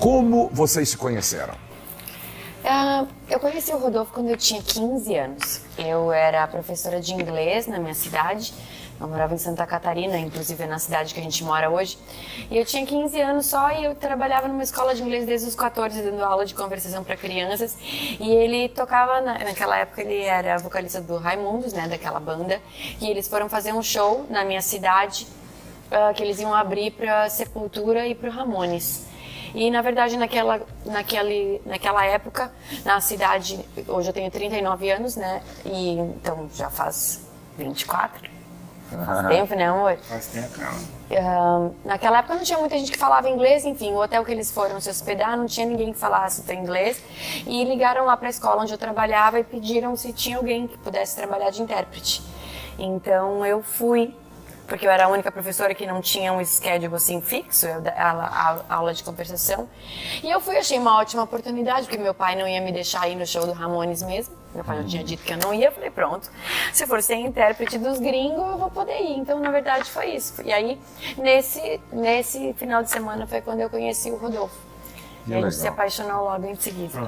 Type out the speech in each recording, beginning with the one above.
Como vocês se conheceram? Eu conheci o Rodolfo quando eu tinha 15 anos. Eu era professora de inglês na minha cidade. Eu morava em Santa Catarina, inclusive na cidade que a gente mora hoje. E eu tinha 15 anos só e eu trabalhava numa escola de inglês desde os 14, dando aula de conversação para crianças. E ele tocava, naquela época ele era vocalista do Raimundos, né, daquela banda. E eles foram fazer um show na minha cidade, que eles iam abrir para Sepultura e para o Ramones. E, na verdade, naquela época, na cidade, hoje eu tenho 39 anos, né? E então já faz 24. Faz tempo, né, amor? Faz tempo, não. Naquela época não tinha muita gente que falava inglês, enfim, o hotel que eles foram se hospedar não tinha ninguém que falasse inglês. E ligaram lá para a escola onde eu trabalhava e pediram se tinha alguém que pudesse trabalhar de intérprete. Então eu fui, porque eu era a única professora que não tinha um schedule assim fixo, aula de conversação. E eu fui, achei uma ótima oportunidade, porque meu pai não ia me deixar ir no show do Ramones mesmo. Meu pai já tinha dito que eu não ia, eu falei, pronto, se for ser intérprete dos gringos, eu vou poder ir. Então, na verdade, foi isso. E aí, nesse final de semana, foi quando eu conheci o Rodolfo. E a gente se apaixonou logo em seguida.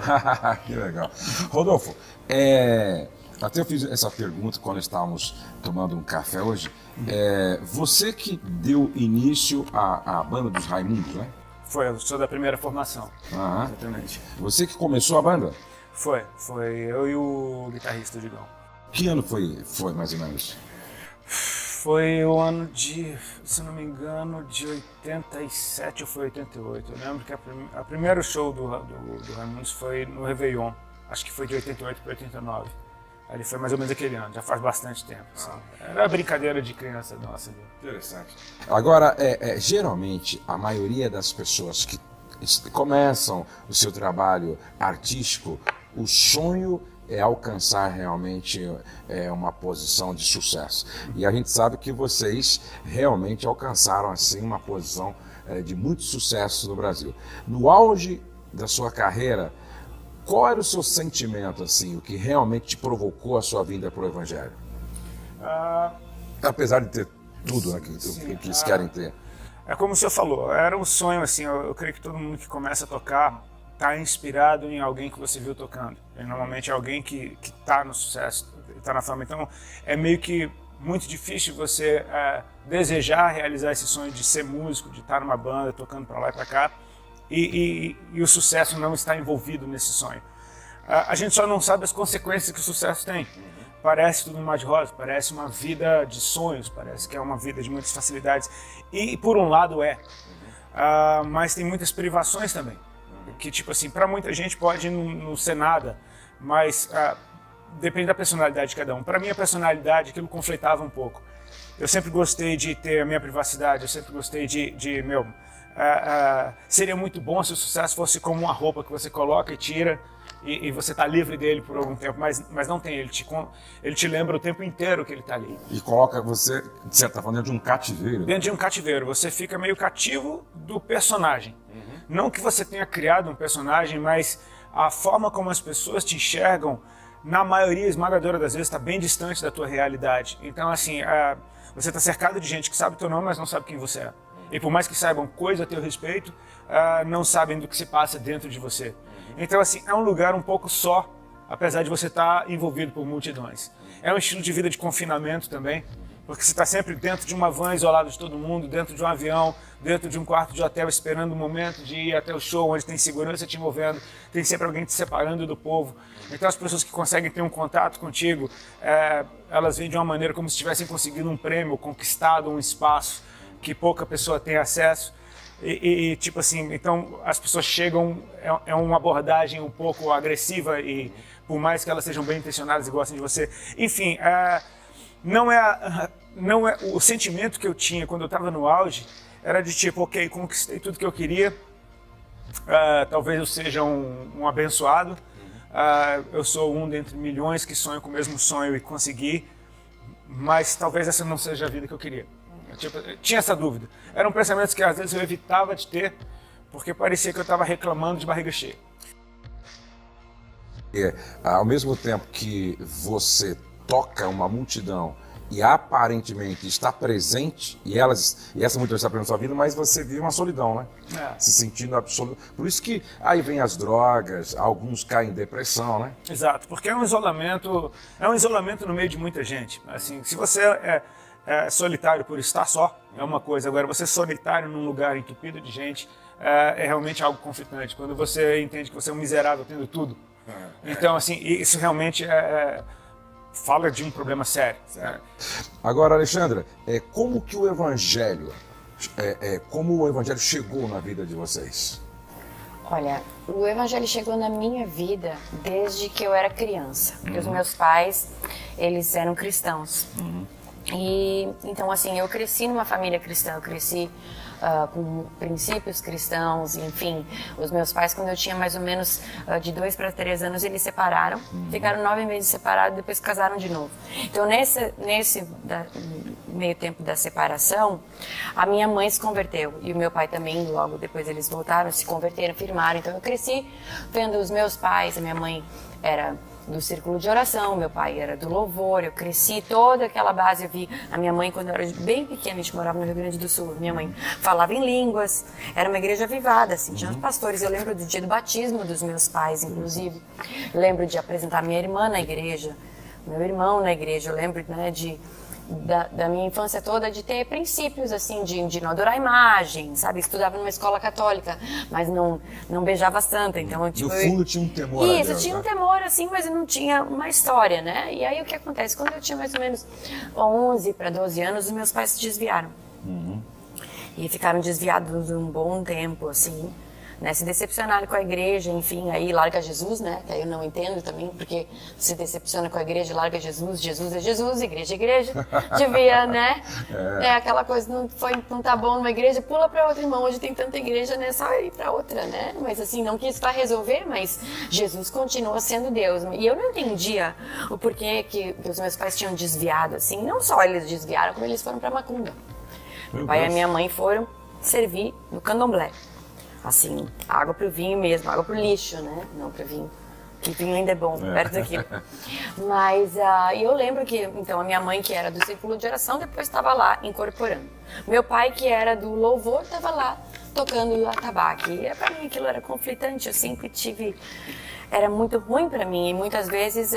Que legal. Rodolfo, até eu fiz essa pergunta quando estávamos tomando um café hoje. Você que deu início à banda dos Raimundos, né? Foi, eu sou da primeira formação. Exatamente. Você que começou a banda? Foi eu e o guitarrista, o Digão. Que ano foi mais ou menos? Foi o ano de, se não me engano, de 87 ou foi 88. Eu lembro que a primeiro show do Raimundos foi no Réveillon. Acho que foi de 88 para 89. Ali foi mais ou menos aquele ano, já faz bastante tempo. Assim. Era brincadeira de criança nossa. Interessante. Agora, geralmente, a maioria das pessoas que começam o seu trabalho artístico, o sonho é alcançar realmente uma posição de sucesso. E a gente sabe que vocês realmente alcançaram assim uma posição de muito sucesso no Brasil. No auge da sua carreira, qual era o seu sentimento, assim, o que realmente te provocou a sua vinda para o Evangelho? Apesar de ter tudo, né, que eles querem ter. É como o senhor falou, era um sonho, assim, eu creio que todo mundo que começa a tocar está inspirado em alguém que você viu tocando. E normalmente é alguém que está no sucesso, está na fama. Então é meio que muito difícil você desejar realizar esse sonho de ser músico, de estar numa banda, tocando para lá e para cá, e o sucesso não está envolvido nesse sonho. A gente só não sabe as consequências que o sucesso tem. Parece tudo um mar de rosa, parece uma vida de sonhos, parece que é uma vida de muitas facilidades. E por um lado mas tem muitas privações também. Que, tipo assim, para muita gente pode não ser nada, mas depende da personalidade de cada um. Para mim, a personalidade, aquilo conflitava um pouco. Eu sempre gostei de ter a minha privacidade, eu sempre gostei seria muito bom se o sucesso fosse como uma roupa que você coloca e tira e você está livre dele por algum tempo, mas não tem, ele te lembra o tempo inteiro que ele está ali. E coloca você, de certa forma, dentro de um cativeiro. Dentro de um cativeiro, você fica meio cativo do personagem. Não que você tenha criado um personagem, mas a forma como as pessoas te enxergam, na maioria esmagadora das vezes, está bem distante da tua realidade. Então, assim, você está cercado de gente que sabe o teu nome, mas não sabe quem você é. E por mais que saibam coisa a teu respeito, não sabem do que se passa dentro de você. Então, assim, é um lugar um pouco só, apesar de você estar envolvido por multidões. É um estilo de vida de confinamento também, porque você está sempre dentro de uma van, isolado de todo mundo, dentro de um avião, dentro de um quarto de hotel, esperando o momento de ir até o show, onde tem segurança te envolvendo, tem sempre alguém te separando do povo. Então as pessoas que conseguem ter um contato contigo, elas vêm de uma maneira como se estivessem conseguindo um prêmio, conquistado um espaço que pouca pessoa tem acesso. E tipo assim, então as pessoas chegam, é uma abordagem um pouco agressiva e por mais que elas sejam bem intencionadas e gostem de você, enfim, não é o sentimento que eu tinha quando eu estava no auge, era de tipo, ok, conquistei tudo que eu queria, talvez eu seja um abençoado, eu sou um dentre milhões que sonham com o mesmo sonho e consegui, mas talvez essa não seja a vida que eu queria. Eu tinha essa dúvida. Eram pensamentos que às vezes eu evitava de ter, porque parecia que eu estava reclamando de barriga cheia. Ao mesmo tempo que você toca uma multidão e aparentemente está presente, e essa muitas vezes está presente na sua vida, mas você vive uma solidão, né? Se sentindo absoluto. Por isso que aí vem as drogas, alguns caem em depressão, né? Exato, porque é um isolamento no meio de muita gente. Assim, se você é solitário por estar só, é uma coisa. Agora, você solitário num lugar entupido de gente é realmente algo conflitante. Quando você entende que você é um miserável tendo tudo. Então, assim, isso realmente fala de um problema sério. Agora, Alexandra, como que o Evangelho, como o Evangelho chegou na vida de vocês? Olha, o Evangelho chegou na minha vida desde que eu era criança. Porque os meus pais, eles eram cristãos. E então, assim, eu cresci numa família cristã, eu cresci com princípios cristãos, enfim. Os meus pais, quando eu tinha mais ou menos de 2 para 3 anos, eles separaram, ficaram 9 meses separados, depois casaram de novo. Então, nesse meio tempo da separação, a minha mãe se converteu e o meu pai também, logo depois eles voltaram, se converteram, firmaram. Então, eu cresci vendo os meus pais, a minha mãe era do círculo de oração, meu pai era do louvor, eu cresci toda aquela base, eu vi a minha mãe quando eu era bem pequena, a gente morava no Rio Grande do Sul, minha mãe falava em línguas, era uma igreja avivada, assim, tinha os pastores, eu lembro do dia do batismo dos meus pais, inclusive, lembro de apresentar minha irmã na igreja, meu irmão na igreja, eu lembro, né, da minha infância toda de ter princípios, assim, de não adorar a imagem, sabe? Estudava numa escola católica, mas não beijava santa, então... Tipo, no fundo tinha um temor a Deus, tinha um temor, assim, mas não tinha uma história, né? E aí o que acontece? Quando eu tinha mais ou menos 11 para 12 anos, os meus pais se desviaram. E ficaram desviados um bom tempo, assim, né, se decepcionaram com a igreja, enfim, aí larga Jesus, né, que aí eu não entendo também, porque se decepciona com a igreja, larga Jesus, Jesus é Jesus, igreja é igreja, devia, né, aquela coisa, não tá bom numa igreja, pula pra outra, irmão, hoje tem tanta igreja, né, só ir pra outra, né, mas assim, não que isso vai resolver, mas Jesus continua sendo Deus, e eu não entendia o porquê que os meus pais tinham desviado, assim, não só eles desviaram, como eles foram pra macumba. Meu pai e a minha mãe foram servir no candomblé. Assim, água pro vinho mesmo, água pro lixo, né? Não pro vinho. Que vinho ainda é bom, perto daquilo. Mas eu lembro que, então, a minha mãe, que era do círculo de oração, depois estava lá incorporando. Meu pai, que era do louvor, estava lá tocando o atabaque. E para mim aquilo era conflitante, eu sempre tive... Era muito ruim para mim e muitas vezes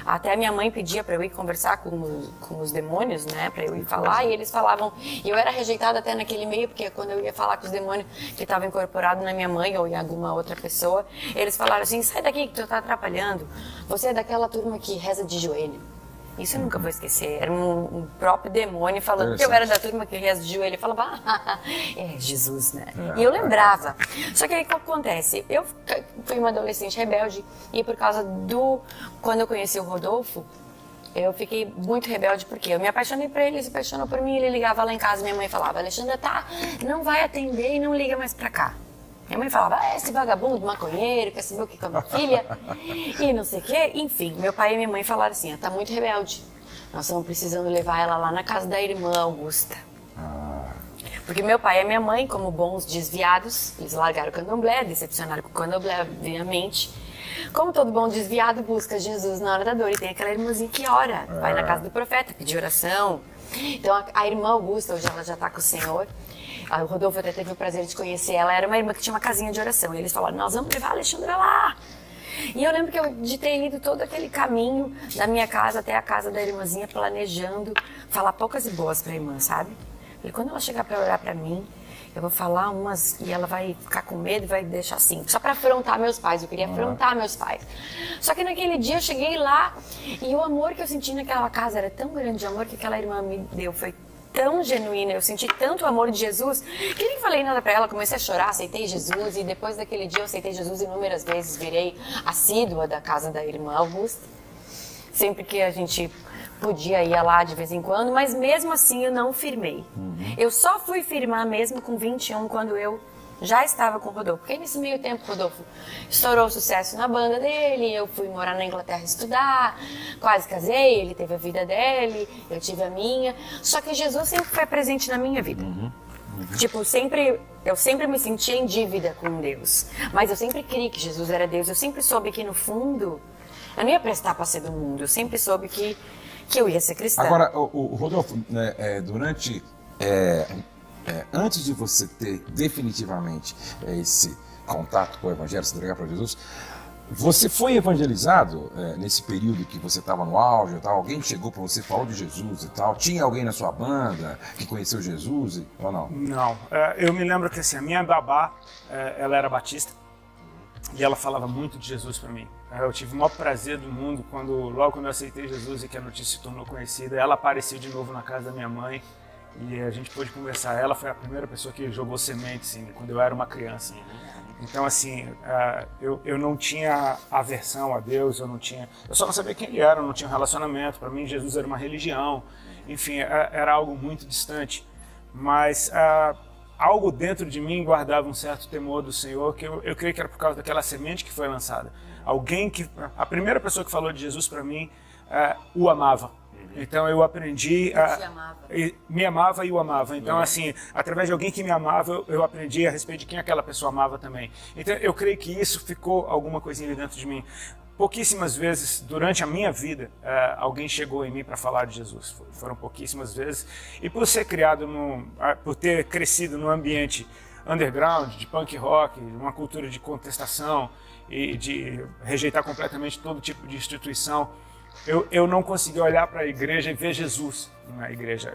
até a minha mãe pedia para eu ir conversar com os demônios, né, para eu ir falar, e eles falavam, e eu era rejeitada até naquele meio, porque quando eu ia falar com os demônios que estavam incorporados na minha mãe ou em alguma outra pessoa, eles falaram assim, sai daqui que tu tá atrapalhando, você é daquela turma que reza de joelho. Isso eu nunca vou esquecer. Era um próprio demônio falando que eu era da turma que reza de joelho. Ele falava, Jesus, né? E eu lembrava. Só que aí o que acontece? Eu fui uma adolescente rebelde e por causa quando eu conheci o Rodolfo, eu fiquei muito rebelde porque eu me apaixonei por ele, ele se apaixonou por mim, ele ligava lá em casa, minha mãe falava, Alexandra, tá, não vai atender e não liga mais pra cá. Minha mãe falava, esse vagabundo, maconheiro, quer saber o que com a minha filha? E não sei o quê. Enfim, meu pai e minha mãe falaram assim, tá muito rebelde. Nós estamos precisando levar ela lá na casa da irmã Augusta. Porque meu pai e minha mãe, como bons desviados, eles largaram o candomblé, decepcionaram com o candomblé, obviamente. Como todo bom desviado, busca Jesus na hora da dor. E tem aquela irmãzinha que ora, vai na casa do profeta, pedir oração. Então a irmã Augusta, hoje ela já está com o Senhor. O Rodolfo até teve o prazer de conhecer ela, era uma irmã que tinha uma casinha de oração. E eles falaram, nós vamos levar a Alexandra lá. E eu lembro de ter ido todo aquele caminho da minha casa até a casa da irmãzinha, planejando falar poucas e boas pra irmã, sabe? E quando ela chegar pra orar pra mim, eu vou falar umas e ela vai ficar com medo e vai deixar assim, só pra afrontar meus pais, eu queria afrontar meus pais. Só que naquele dia eu cheguei lá e o amor que eu senti naquela casa era tão grande, o amor que aquela irmã me deu foi tão genuína, eu senti tanto o amor de Jesus, que nem falei nada pra ela, comecei a chorar, aceitei Jesus, e depois daquele dia eu aceitei Jesus inúmeras vezes, virei assídua da casa da irmã Augusta, sempre que a gente podia ir lá de vez em quando, mas mesmo assim eu não firmei. Eu só fui firmar mesmo com 21, quando eu já estava com o Rodolfo, porque nesse meio tempo o Rodolfo estourou o sucesso na banda dele, eu fui morar na Inglaterra estudar, quase casei, ele teve a vida dele, eu tive a minha, só que Jesus sempre foi presente na minha vida. Tipo, eu sempre me sentia em dívida com Deus, mas eu sempre criei que Jesus era Deus, eu sempre soube que no fundo, eu não ia prestar para ser do mundo, eu sempre soube que que eu ia ser cristã. Agora, o Rodolfo, né, antes de você ter definitivamente esse contato com o Evangelho, se entregar para Jesus, você foi evangelizado nesse período que você estava no auge e tal? Alguém chegou para você, falou de Jesus e tal? Tinha alguém na sua banda que conheceu Jesus ou não? Não. Eu me lembro que assim, a minha babá, ela era batista e ela falava muito de Jesus para mim. Eu tive o maior prazer do mundo logo quando eu aceitei Jesus e que a notícia se tornou conhecida. Ela apareceu de novo na casa da minha mãe e a gente pôde conversar. Ela foi a primeira pessoa que jogou sementes em mim quando eu era uma criança. Então, assim, eu não tinha aversão a Deus, eu só não sabia quem ele era, eu não tinha um relacionamento. Para mim, Jesus era uma religião, enfim, era algo muito distante. Mas algo dentro de mim guardava um certo temor do Senhor, que eu creio que era por causa daquela semente que foi lançada. A primeira pessoa que falou de Jesus para mim o amava. Então eu aprendi me amava e o amava. Então assim, através de alguém que me amava, eu aprendi a respeito de quem aquela pessoa amava também. Então eu creio que isso ficou alguma coisinha ali dentro de mim. Pouquíssimas vezes durante a minha vida alguém chegou em mim para falar de Jesus. Foram pouquíssimas vezes. E por ter crescido num ambiente underground, de punk rock, uma cultura de contestação e de rejeitar completamente todo tipo de instituição, eu não conseguia olhar para a igreja e ver Jesus na igreja.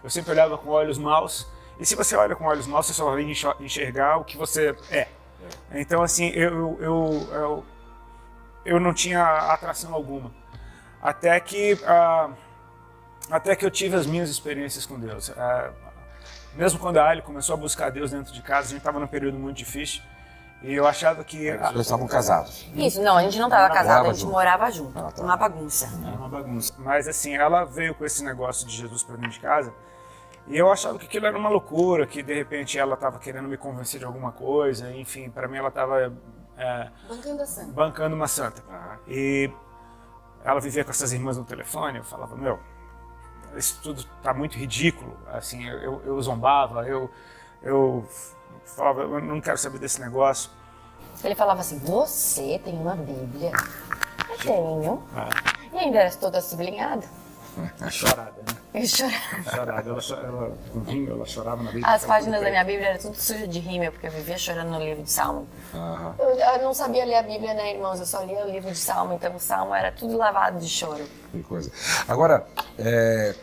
Eu sempre olhava com olhos maus, e se você olha com olhos maus, você só vai enxergar o que você é. Então, assim, eu não tinha atração alguma. Até que eu tive as minhas experiências com Deus. Mesmo quando a Ali começou a buscar Deus dentro de casa, a gente estava num período muito difícil, e eu achava que... Vocês estavam casados? Isso, não, a gente não estava casado, a gente junto. morava junto. Tá. Uma bagunça. Era uma bagunça. Mas assim, ela veio com esse negócio de Jesus para dentro de casa, e eu achava que aquilo era uma loucura, que de repente ela estava querendo me convencer de alguma coisa, enfim, para mim ela estava bancando uma santa. E ela vivia com essas irmãs no telefone, eu falava, isso tudo tá muito ridículo, assim, eu zombava, eu falava, eu não quero saber desse negócio. Ele falava assim, você tem uma Bíblia? Eu tenho. E ainda era toda sublinhada. Chorada, né? Eu chorava. Ela com rímel, ela chorava na Bíblia. As páginas da minha Bíblia eram tudo sujas de rímel, porque eu vivia chorando no livro de Salmo. Aham. Eu não sabia ler a Bíblia, né, irmãos? Eu só lia o livro de Salmo, então o Salmo era tudo lavado de choro. Que coisa. Agora,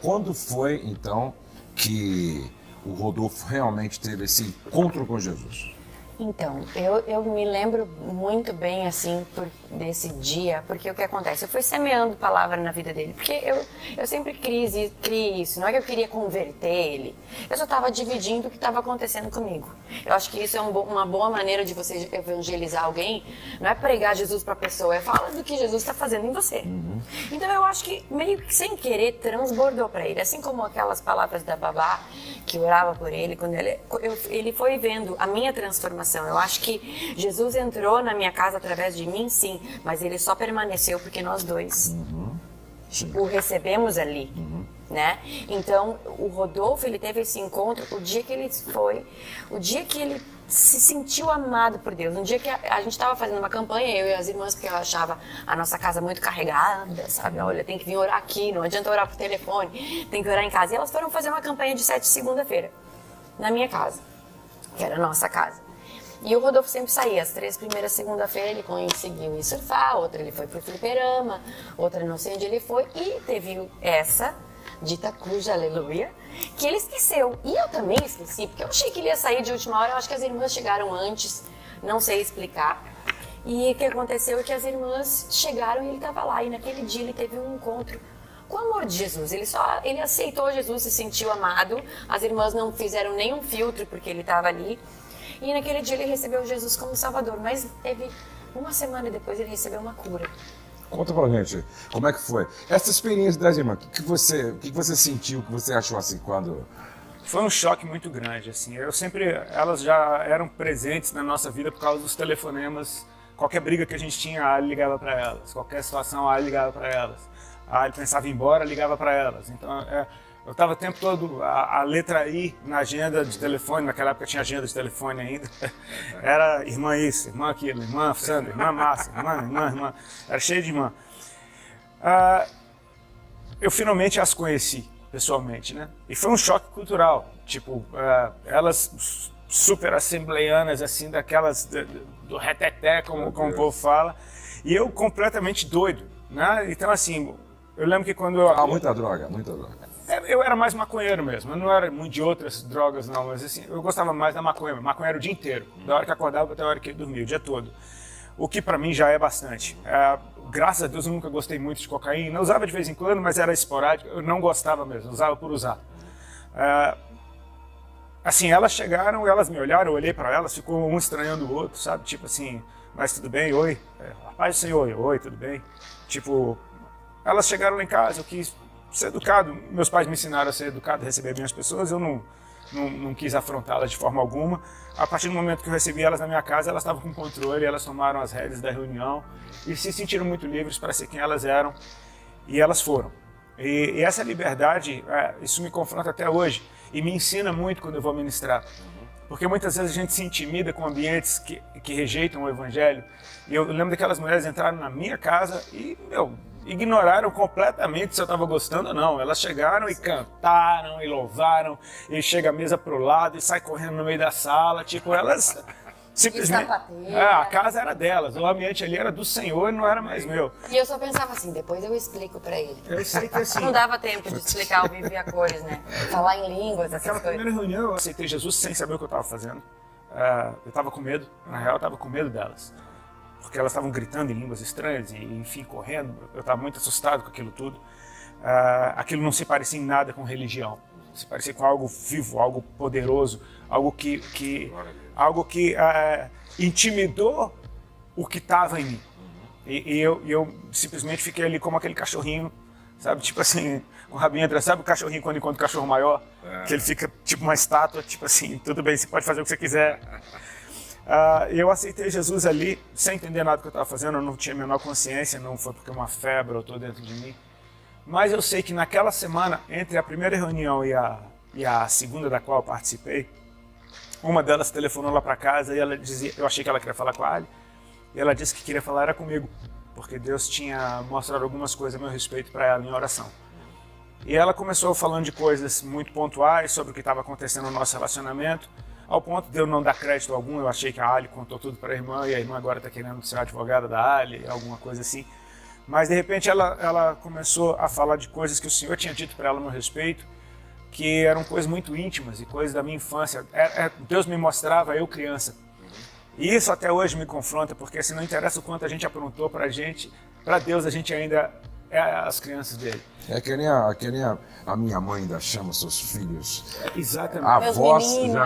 quando foi, então, que o Rodolfo realmente teve esse encontro com Jesus? Então, eu me lembro muito bem, assim, desse dia, porque o que acontece? Eu fui semeando palavra na vida dele, porque eu sempre criei isso, não é que eu queria converter ele, eu só estava dividindo o que estava acontecendo comigo. Eu acho que isso é uma boa maneira de você evangelizar alguém, não é pregar Jesus para a pessoa, é falar do que Jesus está fazendo em você. Então eu acho que meio que sem querer transbordou para ele, assim como aquelas palavras da babá que orava por ele, quando ele foi vendo a minha transformação. Eu acho que Jesus entrou na minha casa através de mim, sim, mas ele só permaneceu porque nós dois o recebemos ali, né? Então, o Rodolfo, ele teve esse encontro o dia que ele se sentiu amado por Deus. Um dia que a gente estava fazendo uma campanha, eu e as irmãs, porque eu achava a nossa casa muito carregada, sabe? Olha, tem que vir orar aqui, não adianta orar por telefone, tem que orar em casa. E elas foram fazer uma campanha de 7 de segunda-feira, na minha casa, que era a nossa casa. E o Rodolfo sempre saía, as 3 primeiras segunda-feira ele conseguiu ir surfar, outra ele foi pro fliperama, outra não sei onde ele foi, e teve essa, dita cuja, aleluia, que ele esqueceu. E eu também esqueci, porque eu achei que ele ia sair de última hora, eu acho que as irmãs chegaram antes, não sei explicar. E o que aconteceu é que as irmãs chegaram e ele estava lá, e naquele dia ele teve um encontro com o amor de Jesus. Ele aceitou Jesus, se sentiu amado, as irmãs não fizeram nenhum filtro porque ele estava ali. E naquele dia ele recebeu Jesus como Salvador, mas teve uma semana depois ele recebeu uma cura. Conta pra gente, como é que foi? Essa experiência das irmãs, o que você sentiu, o que você achou assim quando... Foi um choque muito grande, assim. Elas já eram presentes na nossa vida por causa dos telefonemas. Qualquer briga que a gente tinha, a Ali ligava para elas. Qualquer situação, a Ali ligava para elas. A Ali pensava em ir embora, ligava para elas. Então, eu estava o tempo todo, a letra I na agenda de telefone, naquela época tinha agenda de telefone ainda, era irmã isso, irmã aquilo, irmã Sandra, irmã Márcia, irmã, era cheio de irmã. eu finalmente as conheci pessoalmente, né? E foi um choque cultural, tipo, elas super assembleianas, assim, daquelas do reteté, como o povo fala, e eu completamente doido, né? Então, assim, eu lembro que quando eu... muita droga. Eu era mais maconheiro mesmo, eu não era muito de outras drogas não, mas assim, eu gostava mais da maconha era o dia inteiro, da hora que acordava até a hora que dormia, o dia todo. O que pra mim já é bastante. Graças a Deus eu nunca gostei muito de cocaína, eu usava de vez em quando, mas era esporádico, eu não gostava mesmo, usava por usar. Assim, elas chegaram, elas me olharam, eu olhei pra elas, ficou um estranhando o outro, sabe? Tipo assim, mas tudo bem, oi? A paz do Senhor, oi, tudo bem? Tipo, elas chegaram lá em casa, eu quis ser educado, meus pais me ensinaram a ser educado, a receber bem as pessoas, eu não quis afrontá-las de forma alguma. A partir do momento que eu recebi elas na minha casa, elas estavam com controle, elas tomaram as rédeas da reunião e se sentiram muito livres para ser quem elas eram, e elas foram. E essa liberdade, isso me confronta até hoje e me ensina muito quando eu vou ministrar. Porque muitas vezes a gente se intimida com ambientes que rejeitam o evangelho. E eu lembro daquelas mulheres entraram na minha casa e, ignoraram completamente se eu estava gostando ou não. Elas chegaram e cantaram e louvaram, e chega a mesa pro lado e sai correndo no meio da sala. Tipo, elas simplesmente... a casa era delas, o ambiente ali era do Senhor e não era mais meu. E eu só pensava assim, depois eu explico pra ele. Eu sei que assim... Não dava tempo de explicar o vivo e a cores, né? Falar em línguas, essas Naquela coisas. primeira reunião eu aceitei Jesus sem saber o que eu estava fazendo. Eu estava com medo, na real eu estava com medo delas. Porque elas estavam gritando em línguas estranhas e, enfim, correndo. Eu estava muito assustado com aquilo tudo. Aquilo não se parecia em nada com religião. Se parecia com algo vivo, algo poderoso, algo que intimidou o que estava em mim. E eu simplesmente fiquei ali como aquele cachorrinho, sabe? Tipo assim, com o rabinho atrás. Sabe o cachorrinho quando encontra o cachorro maior? Que ele fica tipo uma estátua, tipo assim, tudo bem, você pode fazer o que você quiser. Eu aceitei Jesus ali, sem entender nada do que eu estava fazendo, eu não tinha a menor consciência, não foi porque uma febre brotou dentro de mim. Mas eu sei que naquela semana, entre a primeira reunião e a segunda da qual eu participei, uma delas telefonou lá para casa e ela dizia, eu achei que ela queria falar com a Ali, e ela disse que queria falar era comigo, porque Deus tinha mostrado algumas coisas a meu respeito para ela em oração. E ela começou falando de coisas muito pontuais sobre o que estava acontecendo no nosso relacionamento, ao ponto de eu não dar crédito algum. Eu achei que a Ali contou tudo para a irmã e a irmã agora está querendo ser advogada da Ali, alguma coisa assim. Mas de repente ela começou a falar de coisas que o Senhor tinha dito para ela a meu respeito, que eram coisas muito íntimas e coisas da minha infância. Deus me mostrava eu criança. E isso até hoje me confronta, porque assim, não interessa o quanto a gente aprontou para Deus a gente ainda é as crianças dele. É que nem a minha mãe ainda chama seus filhos. Exatamente.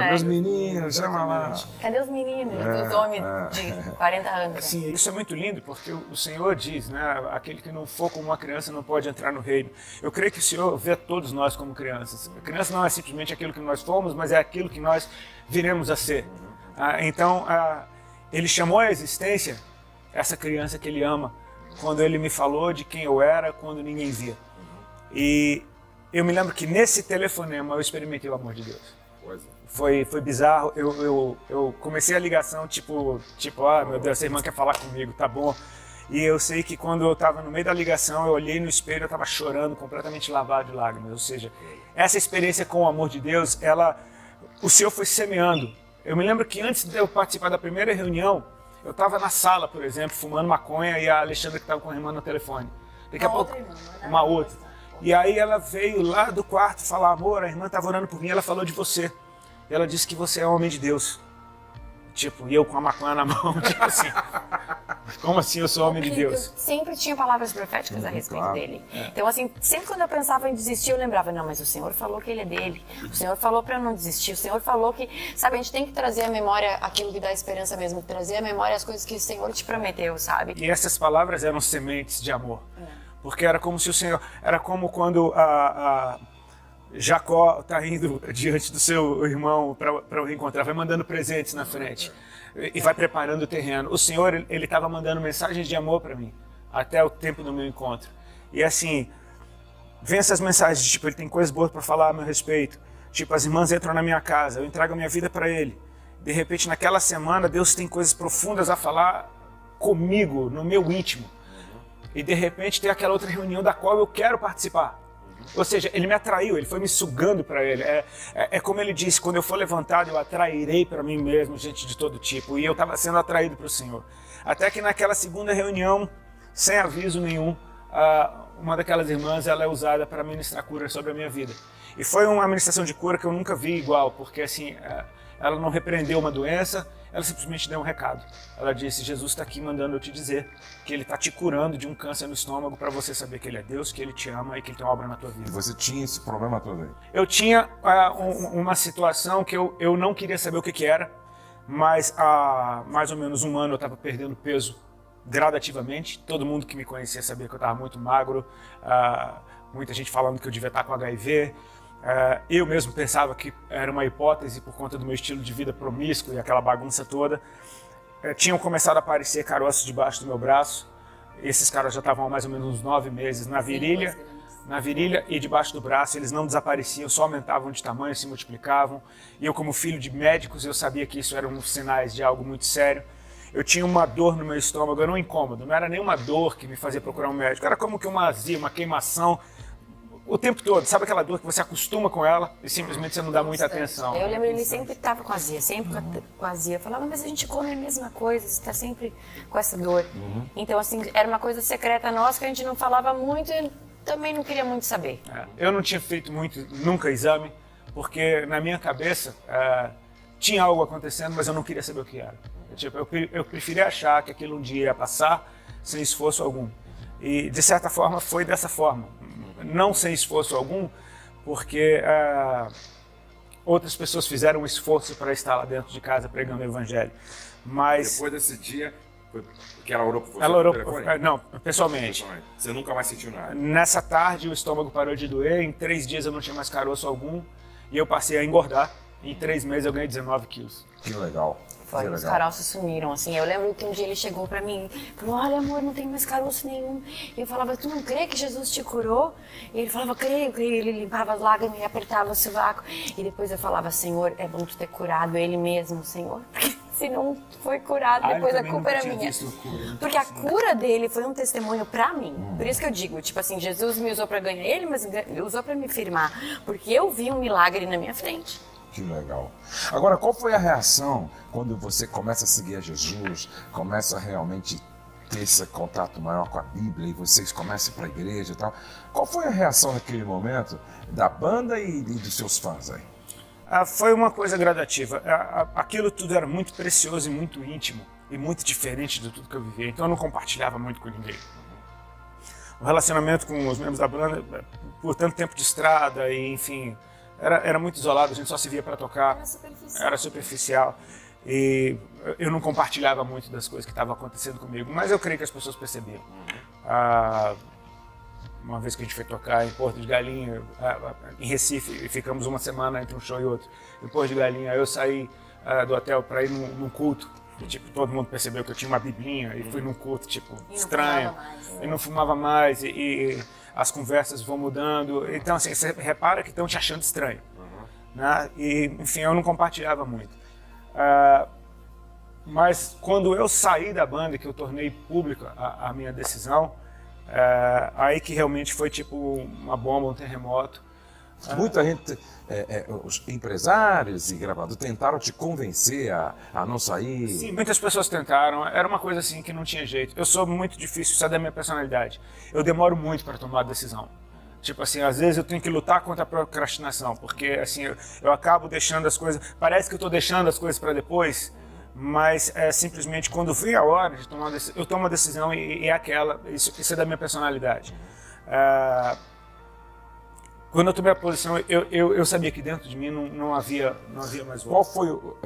Meus meninos, chama lá. Cadê os meninos? Os homens de 40 anos. Sim, isso é muito lindo, porque o Senhor diz, né, aquele que não for como uma criança não pode entrar no reino. Eu creio que o Senhor vê todos nós como crianças. A criança não é simplesmente aquilo que nós fomos, mas é aquilo que nós viremos a ser. Então, ele chamou à existência essa criança que ele ama, quando ele me falou de quem eu era, quando ninguém via. E eu me lembro que nesse telefonema eu experimentei o amor de Deus. Foi bizarro. Eu comecei a ligação tipo, meu Deus, essa irmã quer falar comigo, tá bom. E eu sei que quando eu estava no meio da ligação, eu olhei no espelho, eu estava chorando, completamente lavado de lágrimas. Ou seja, essa experiência com o amor de Deus, o Senhor foi semeando. Eu me lembro que antes de eu participar da primeira reunião, eu estava na sala, por exemplo, fumando maconha, e a Alexandra que estava com a irmã no telefone. Daqui a pouco, uma outra. E aí ela veio lá do quarto falar, amor, a irmã estava orando por mim, ela falou de você. E ela disse que você é homem de Deus. Tipo, e eu com a maconha na mão, tipo assim, como assim eu sou homem de Deus? Eu sempre tinha palavras proféticas a respeito dele. Então, assim, sempre quando eu pensava em desistir, eu lembrava, não, mas o Senhor falou que ele é dele. O Senhor falou para eu não desistir. O Senhor falou que, sabe, a gente tem que trazer à memória aquilo que dá esperança mesmo, trazer à memória as coisas que o Senhor te prometeu, sabe? E essas palavras eram sementes de amor. Porque era como se o Senhor, era como quando Jacó está indo diante do seu irmão para o reencontrar, vai mandando presentes na frente e vai preparando o terreno. O Senhor, ele estava mandando mensagens de amor para mim, até o tempo do meu encontro. E assim, vem essas mensagens, tipo, ele tem coisas boas para falar a meu respeito. Tipo, as irmãs entram na minha casa, eu entrego a minha vida para ele. De repente, naquela semana, Deus tem coisas profundas a falar comigo, no meu íntimo. E de repente tem aquela outra reunião da qual eu quero participar. Ou seja, ele me atraiu, ele foi me sugando para ele. É como ele disse, quando eu for levantado, eu atrairei para mim mesmo gente de todo tipo. E eu estava sendo atraído para o Senhor. Até que naquela segunda reunião, sem aviso nenhum, uma daquelas irmãs ela é usada para ministrar cura sobre a minha vida. E foi uma ministração de cura que eu nunca vi igual, porque assim, ela não repreendeu uma doença, ela simplesmente deu um recado. Ela disse, Jesus está aqui mandando eu te dizer que Ele está te curando de um câncer no estômago para você saber que Ele é Deus, que Ele te ama e que Ele tem uma obra na tua vida. E você tinha esse problema todo aí? Eu tinha uma situação que eu não queria saber o que era, mas há mais ou menos um ano eu estava perdendo peso gradativamente. Todo mundo que me conhecia sabia que eu estava muito magro, muita gente falando que eu devia estar com HIV. Eu mesmo pensava que era uma hipótese por conta do meu estilo de vida promíscuo e aquela bagunça toda. Tinham começado a aparecer caroços debaixo do meu braço. Esses caroços já estavam há mais ou menos uns 9 meses na virilha e debaixo do braço. Eles não desapareciam, só aumentavam de tamanho, se multiplicavam. E eu, como filho de médicos, eu sabia que isso eram sinais de algo muito sério. Eu tinha uma dor no meu estômago, era um incômodo, não era nenhuma dor que me fazia procurar um médico. Era como que uma azia, uma queimação, o tempo todo. Sabe aquela dor que você acostuma com ela e simplesmente você não dá muita atenção? Eu lembro, ele sempre estava com azia, sempre com azia. Eu falava, mas a gente come a mesma coisa, você está sempre com essa dor. Então, assim, era uma coisa secreta nossa que a gente não falava muito e também não queria muito saber. Eu não tinha feito nunca exame, porque na minha cabeça tinha algo acontecendo, mas eu não queria saber o que era. Eu preferia achar que aquilo um dia ia passar sem esforço algum. E, de certa forma, foi dessa forma. Não sem esforço algum, porque outras pessoas fizeram um esforço para estar lá dentro de casa pregando o evangelho. Mas depois desse dia, que ela orou por você? Ela orou não, pessoalmente. Você nunca mais sentiu nada? Nessa tarde, o estômago parou de doer. Em 3 dias eu não tinha mais caroço algum. E eu passei a engordar. Em 3 meses eu ganhei 19 quilos. Que legal. Foi, os caroços sumiram, assim. Eu lembro que um dia ele chegou pra mim e falou, olha, amor, não tem mais caroço nenhum. E eu falava, tu não crê que Jesus te curou? E ele falava, creio, creio. Ele limpava as lágrimas e apertava o sovaco. E depois eu falava, Senhor, é bom tu ter curado ele mesmo, Senhor. Porque se não foi curado, depois a culpa era minha. Porque a cura dele foi um testemunho pra mim. Por isso que eu digo, tipo assim, Jesus me usou pra ganhar ele, mas usou pra me firmar. Porque eu vi um milagre na minha frente. Que legal. Agora, qual foi a reação quando você começa a seguir a Jesus, começa a realmente ter esse contato maior com a Bíblia e vocês começam a ir para a igreja e tal? Qual foi a reação naquele momento da banda e dos seus fãs aí? Foi uma coisa gradativa. Aquilo tudo era muito precioso e muito íntimo e muito diferente de tudo que eu vivia. Então eu não compartilhava muito com ninguém. O relacionamento com os membros da banda, por tanto tempo de estrada e enfim... Era muito isolado, a gente só se via para tocar, era superficial e eu não compartilhava muito das coisas que estavam acontecendo comigo, mas eu creio que as pessoas percebiam. Uma vez que a gente foi tocar em Porto de Galinha, em Recife, e ficamos uma semana entre um show e outro, em Porto de Galinha, eu saí do hotel para ir num culto, e, tipo, todo mundo percebeu que eu tinha uma biblinha e fui num culto tipo, estranho, e não fumava mais, e as conversas vão mudando, então assim, você repara que estão te achando estranho, né? E enfim, eu não compartilhava muito. Mas quando eu saí da banda, que eu tornei pública a minha decisão, aí que realmente foi tipo uma bomba, um terremoto. Muita gente, os empresários e gravadores tentaram te convencer a não sair? Sim, muitas pessoas tentaram. Era uma coisa assim que não tinha jeito. Eu sou muito difícil, isso é da minha personalidade. Eu demoro muito para tomar a decisão. Tipo assim, às vezes eu tenho que lutar contra a procrastinação, porque assim, eu acabo deixando as coisas... Parece que eu estou deixando as coisas para depois, mas simplesmente quando vem a hora de tomar uma decisão, eu tomo uma decisão e é aquela. Isso é da minha personalidade. Quando eu tomei a posição, eu sabia que dentro de mim não havia mais volta. Qual foi o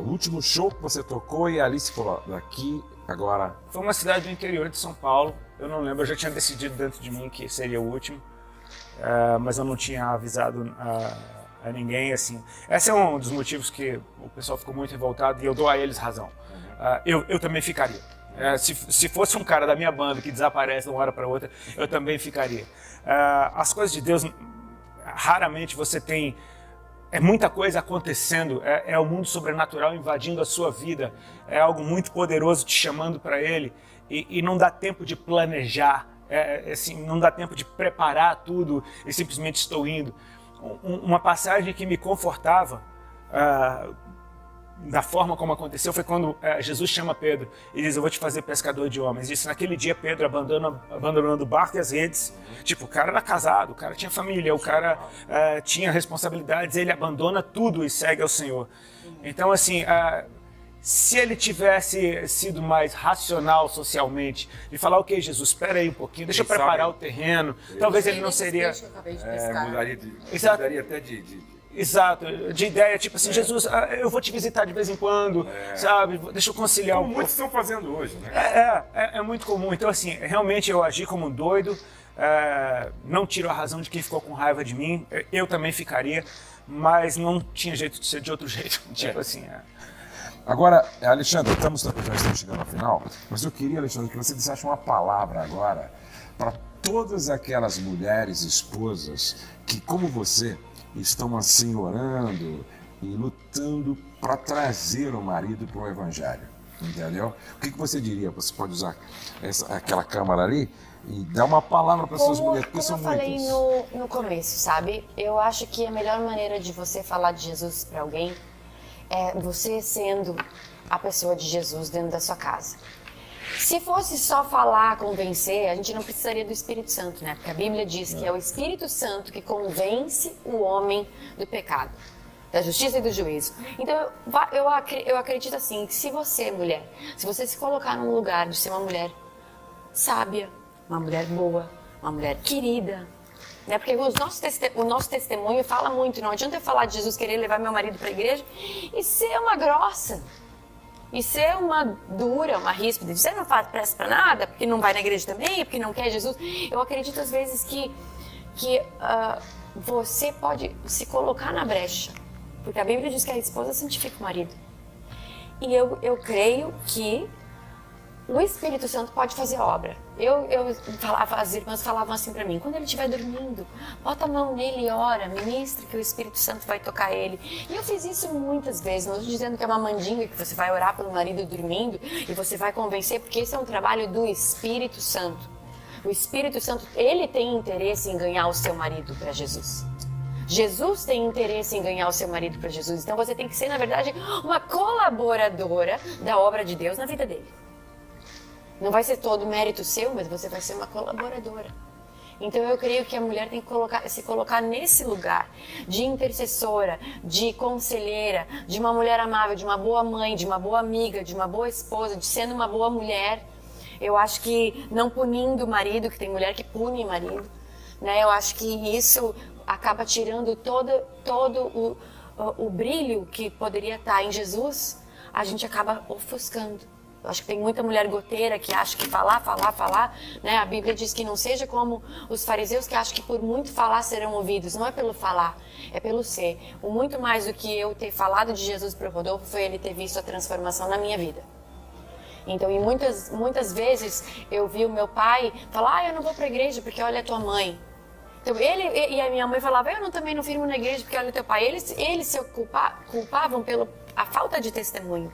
último show que você tocou e a Alice falou, daqui, agora... Foi uma cidade do interior de São Paulo, eu não lembro, eu já tinha decidido dentro de mim que seria o último, mas eu não tinha avisado a ninguém, assim. Esse é um dos motivos que o pessoal ficou muito revoltado e eu dou a eles razão. Eu também ficaria. Se fosse um cara da minha banda que desaparece de uma hora para outra, eu também ficaria. As coisas de Deus, raramente você tem... É muita coisa acontecendo, é o mundo sobrenatural invadindo a sua vida, é algo muito poderoso te chamando para Ele e não dá tempo de planejar assim, não dá tempo de preparar tudo e simplesmente estou indo. Uma passagem que me confortava da forma como aconteceu foi quando Jesus chama Pedro e diz: eu vou te fazer pescador de homens. Disse, naquele dia Pedro abandonando o barco e as redes. Tipo, o cara era casado, o cara tinha família, o cara tinha responsabilidades, ele abandona tudo e segue ao Senhor. Então, assim, se ele tivesse sido mais racional socialmente e falar, ok, Jesus, espera aí um pouquinho, deixa eu preparar o terreno, talvez ele não seria... Mudaria até de... Exato, de ideia, tipo assim, Jesus, eu vou te visitar de vez em quando, sabe, deixa eu conciliar um pouco. Muitos estão fazendo hoje, né? É muito comum, então assim, realmente eu agi como um doido, não tiro a razão de quem ficou com raiva de mim, eu também ficaria, mas não tinha jeito de ser de outro jeito, tipo assim. Agora, Alexandre, já estamos chegando ao final, mas eu queria, Alexandre, que você dissesse uma palavra agora para todas aquelas mulheres esposas que, como você, estão assim orando e lutando para trazer o marido para o Evangelho, entendeu? O que você diria? Você pode usar aquela câmera ali e dar uma palavra para essas mulheres, porque são muitas. Como eu falei no começo, sabe? Eu acho que a melhor maneira de você falar de Jesus para alguém é você sendo a pessoa de Jesus dentro da sua casa. Se fosse só falar, convencer, a gente não precisaria do Espírito Santo, né? Porque a Bíblia diz que é o Espírito Santo que convence o homem do pecado, da justiça e do juízo. Então, eu acredito assim, que se você, mulher, se você se colocar num lugar de ser uma mulher sábia, uma mulher boa, uma mulher querida, né? Porque o nosso testemunho fala muito. Não adianta eu falar de Jesus, querer levar meu marido para a igreja e ser uma grossa. E ser uma dura, uma ríspida, você não faz pressa para nada, porque não vai na igreja também, porque não quer Jesus. Eu acredito às vezes que você pode se colocar na brecha, porque a Bíblia diz que a esposa santifica o marido. E eu creio que o Espírito Santo pode fazer obra. Eu falava, as irmãs falavam assim para mim, quando ele estiver dormindo, bota a mão nele e ora, ministra que o Espírito Santo vai tocar ele. E eu fiz isso muitas vezes, não estou dizendo que é uma mandinga, que você vai orar pelo marido dormindo e você vai convencer, porque esse é um trabalho do Espírito Santo. O Espírito Santo, ele tem interesse em ganhar o seu marido para Jesus. Jesus tem interesse em ganhar o seu marido para Jesus. Então você tem que ser, na verdade, uma colaboradora da obra de Deus na vida dele. Não vai ser todo mérito seu, mas você vai ser uma colaboradora. Então eu creio que a mulher tem que se colocar nesse lugar de intercessora, de conselheira, de uma mulher amável, de uma boa mãe, de uma boa amiga, de uma boa esposa, de sendo uma boa mulher. Eu acho que não punindo o marido, que tem mulher que pune o marido, né? Eu acho que isso acaba tirando todo o brilho que poderia estar em Jesus, a gente acaba ofuscando. Eu acho que tem muita mulher goteira que acha que falar, né? A Bíblia diz que não seja como os fariseus que acham que por muito falar serão ouvidos. Não é pelo falar, é pelo ser. O muito mais do que eu ter falado de Jesus para o Rodolfo foi ele ter visto a transformação na minha vida. Então, e muitas vezes eu vi o meu pai falar, eu não vou para a igreja porque olha a tua mãe. Então, ele e a minha mãe falavam, eu também não firmo na igreja porque olha o teu pai. Eles se culpavam pela falta de testemunho.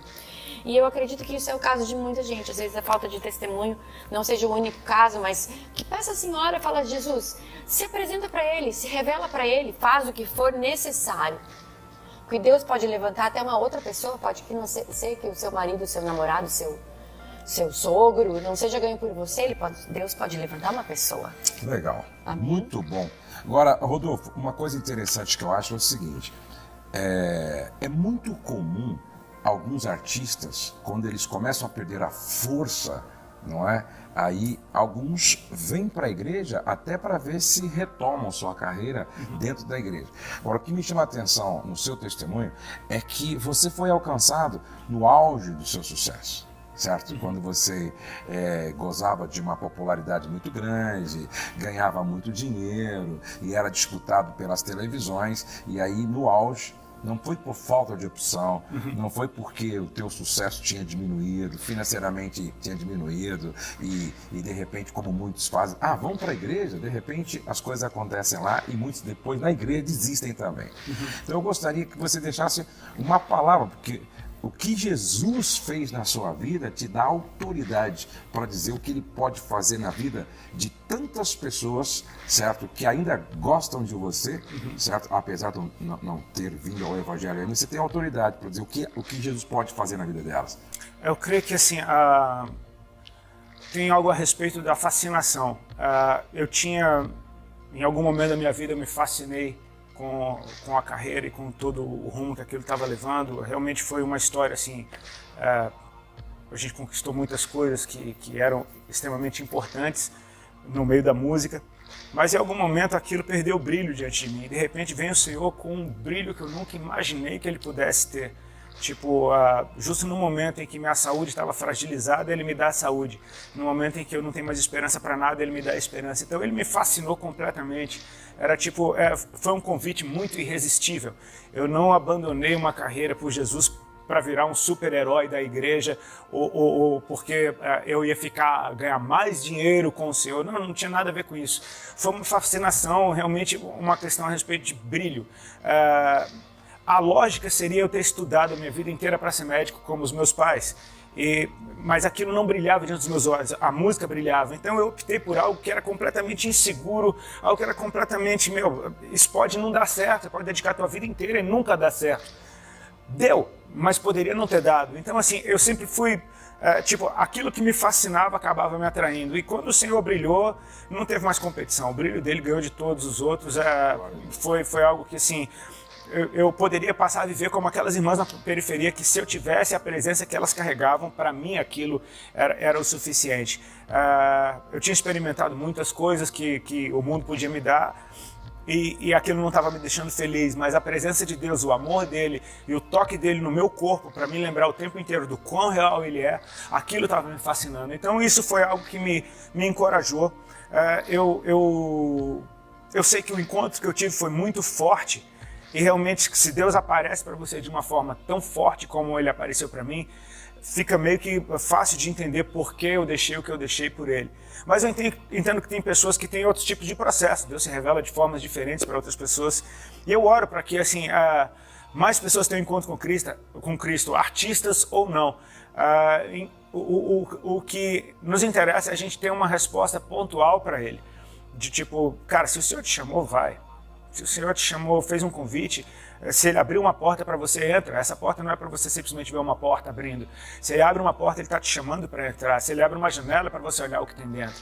E eu acredito que isso é o caso de muita gente. Às vezes a falta de testemunho não seja o único caso, mas que peça a senhora, fala, Jesus, se apresenta para ele, se revela para ele, faz o que for necessário. Porque Deus pode levantar até uma outra pessoa, pode que não ser que o seu marido, o seu namorado, seu sogro, não seja ganho por você, Deus pode levantar uma pessoa. Legal, Amém? Muito bom. Agora, Rodolfo, uma coisa interessante que eu acho é o seguinte, é muito comum alguns artistas, quando eles começam a perder a força, não é? Aí alguns vêm para a igreja até para ver se retomam sua carreira dentro da igreja. Agora, o que me chama a atenção no seu testemunho é que você foi alcançado no auge do seu sucesso. Certo? Quando você gozava de uma popularidade muito grande, ganhava muito dinheiro e era disputado pelas televisões, e aí no auge, não foi por falta de opção, não foi porque o teu sucesso tinha diminuído, financeiramente tinha diminuído e de repente, como muitos fazem, vamos para a igreja, de repente as coisas acontecem lá e muitos depois na igreja desistem também. Então eu gostaria que você deixasse uma palavra, porque o que Jesus fez na sua vida te dá autoridade para dizer o que ele pode fazer na vida de tantas pessoas, certo? Que ainda gostam de você, certo? Apesar de não ter vindo ao Evangelho ainda, você tem autoridade para dizer o que Jesus pode fazer na vida delas. Eu creio que assim, tem algo a respeito da fascinação. Em algum momento da minha vida, eu me fascinei com a carreira e com todo o rumo que aquilo estava levando. Realmente foi uma história assim, a gente conquistou muitas coisas que eram extremamente importantes no meio da música, mas em algum momento aquilo perdeu o brilho diante de mim. De repente vem o Senhor com um brilho que eu nunca imaginei que ele pudesse ter. Tipo, justo no momento em que minha saúde estava fragilizada, ele me dá a saúde. No momento em que eu não tenho mais esperança para nada, ele me dá a esperança. Então ele me fascinou completamente. Era tipo, foi um convite muito irresistível. Eu não abandonei uma carreira por Jesus para virar um super-herói da igreja ou porque eu ia ganhar mais dinheiro com o Senhor. Não tinha nada a ver com isso. Foi uma fascinação, realmente uma questão a respeito de brilho. A lógica seria eu ter estudado a minha vida inteira para ser médico como os meus pais, mas aquilo não brilhava diante dos meus olhos, a música brilhava. Então eu optei por algo que era completamente inseguro, algo que era completamente, isso pode não dar certo, você pode dedicar a tua vida inteira e nunca dar certo. Deu, mas poderia não ter dado. Então assim, eu sempre fui, aquilo que me fascinava acabava me atraindo. E quando o Senhor brilhou, não teve mais competição, o brilho dele ganhou de todos os outros. Foi algo que assim, eu poderia passar a viver como aquelas irmãs na periferia que, se eu tivesse a presença que elas carregavam, para mim aquilo era o suficiente. Eu tinha experimentado muitas coisas que o mundo podia me dar e aquilo não estava me deixando feliz, mas a presença de Deus, o amor dele e o toque dele no meu corpo, para me lembrar o tempo inteiro do quão real ele é, aquilo estava me fascinando. Então isso foi algo que me encorajou. Eu sei que o encontro que eu tive foi muito forte. E realmente, se Deus aparece para você de uma forma tão forte como ele apareceu para mim, fica meio que fácil de entender por que eu deixei o que eu deixei por ele. Mas eu entendo que tem pessoas que têm outros tipos de processo. Deus se revela de formas diferentes para outras pessoas. E eu oro para que assim, mais pessoas tenham encontro com Cristo, artistas ou não. O que nos interessa é a gente ter uma resposta pontual para ele. De tipo, cara, se o Senhor te chamou, vai. Se o Senhor te chamou, fez um convite, se ele abriu uma porta para você, entra. Essa porta não é para você simplesmente ver uma porta abrindo. Se ele abre uma porta, ele está te chamando para entrar. Se ele abre uma janela, para você olhar o que tem dentro.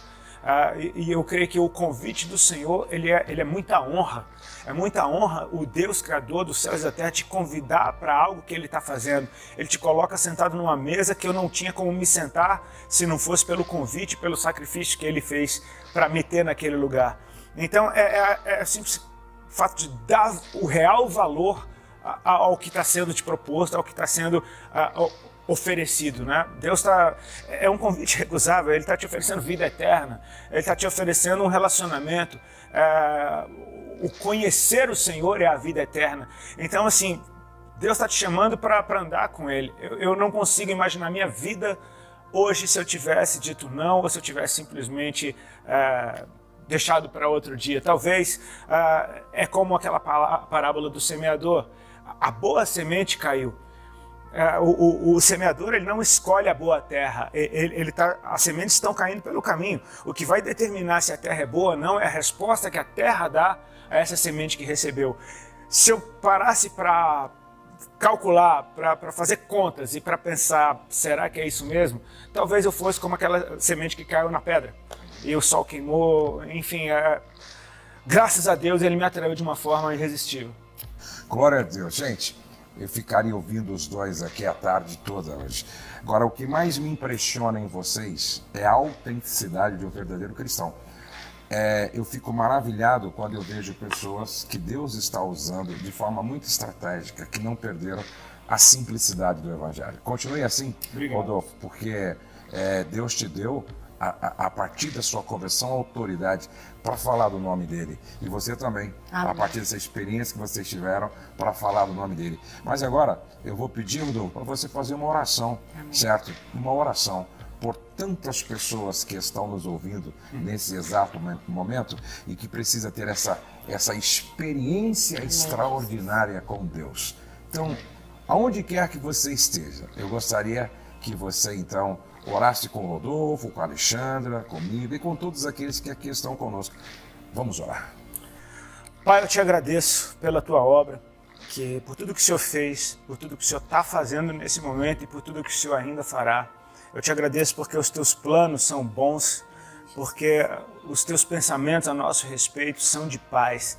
E eu creio que o convite do Senhor, ele é muita honra. É muita honra o Deus Criador dos céus e da terra te convidar para algo que ele está fazendo. Ele te coloca sentado numa mesa que eu não tinha como me sentar se não fosse pelo convite, pelo sacrifício que ele fez para me ter naquele lugar. Então, é simples. O fato de dar o real valor ao que está sendo te proposto, ao que está sendo oferecido, né? Deus é um convite recusável, ele está te oferecendo vida eterna, ele está te oferecendo um relacionamento, o conhecer o Senhor é a vida eterna. Então assim, Deus está te chamando para andar com ele. Eu não consigo imaginar minha vida hoje se eu tivesse dito não, ou se eu tivesse simplesmente deixado para outro dia. Talvez é como aquela parábola do semeador. A boa semente caiu. O semeador, ele não escolhe a boa terra. As sementes estão caindo pelo caminho. O que vai determinar se a terra é boa ou não é a resposta que a terra dá a essa semente que recebeu. Se eu parasse para calcular, para fazer contas e para pensar, será que é isso mesmo? Talvez eu fosse como aquela semente que caiu na pedra. E o sol queimou, enfim, graças a Deus ele me atraiu de uma forma irresistível. Glória a Deus. Gente, eu ficaria ouvindo os dois aqui a tarde toda hoje. Agora, o que mais me impressiona em vocês é a autenticidade de um verdadeiro cristão. Eu fico maravilhado quando eu vejo pessoas que Deus está usando de forma muito estratégica, que não perderam a simplicidade do Evangelho. Continue assim, obrigado, Rodolfo, porque Deus te deu a partir da sua conversão, autoridade para falar do nome dele. E você também, amém, a partir dessa experiência que vocês tiveram, para falar do nome dele. Mas agora, eu vou pedir, Rodolfo, para você fazer uma oração, amém, certo? Uma oração por tantas pessoas que estão nos ouvindo nesse exato momento e que precisa ter essa experiência extraordinária com Deus. Então, Aonde quer que você esteja, eu gostaria que você então orasse com o Rodolfo, com a Alexandra, comigo e com todos aqueles que aqui estão conosco. Vamos orar. Pai, eu te agradeço pela tua obra, por tudo que o Senhor fez, por tudo que o Senhor está fazendo nesse momento e por tudo que o Senhor ainda fará. Eu te agradeço porque os teus planos são bons, porque os teus pensamentos a nosso respeito são de paz.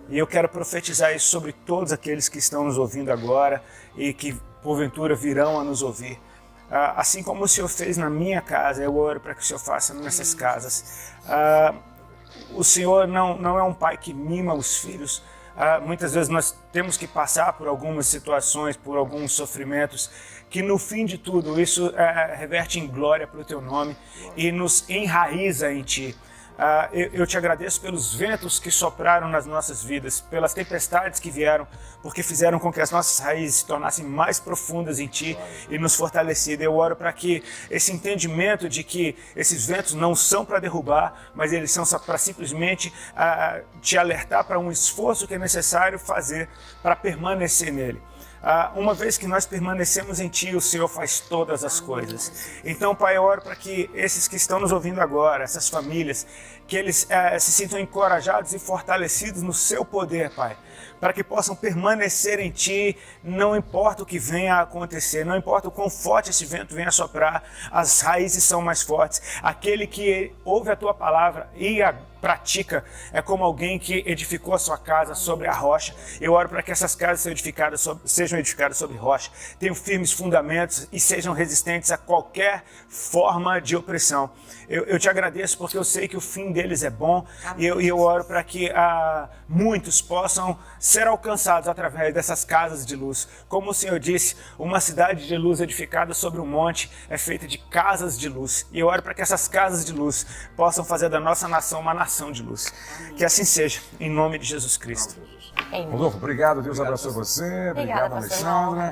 E eu quero profetizar isso sobre todos aqueles que estão nos ouvindo agora e que porventura virão a nos ouvir. Assim como o Senhor fez na minha casa, eu oro para que o Senhor faça nessas casas. O Senhor não é um pai que mima os filhos. Muitas vezes nós temos que passar por algumas situações, por alguns sofrimentos, que no fim de tudo isso reverte em glória para o teu nome e nos enraiza em ti. Eu te agradeço pelos ventos que sopraram nas nossas vidas, pelas tempestades que vieram, porque fizeram com que as nossas raízes se tornassem mais profundas em Ti e nos fortalecidas. Eu oro para que esse entendimento de que esses ventos não são para derrubar, mas eles são para simplesmente te alertar para um esforço que é necessário fazer para permanecer nele. Uma vez que nós permanecemos em Ti, o Senhor faz todas as coisas. Então, Pai, eu oro para que esses que estão nos ouvindo agora, essas famílias, que eles se sintam encorajados e fortalecidos no Seu poder, Pai, para que possam permanecer em Ti, não importa o que venha a acontecer, não importa o quão forte esse vento venha a soprar, as raízes são mais fortes. Aquele que ouve a Tua palavra e a pratica é como alguém que edificou a sua casa sobre a rocha. Eu oro para que essas casas sejam edificadas sobre rocha, tenham firmes fundamentos e sejam resistentes a qualquer forma de opressão. Eu te agradeço porque eu sei que o fim deles é bom e eu oro para que muitos possam ser alcançados através dessas casas de luz. Como o Senhor disse, uma cidade de luz edificada sobre um monte é feita de casas de luz. E eu oro para que essas casas de luz possam fazer da nossa nação uma nação de luz. Que assim seja, em nome de Jesus Cristo. Rodolfo, obrigado. Deus abençoe você. Obrigado, Alexandra.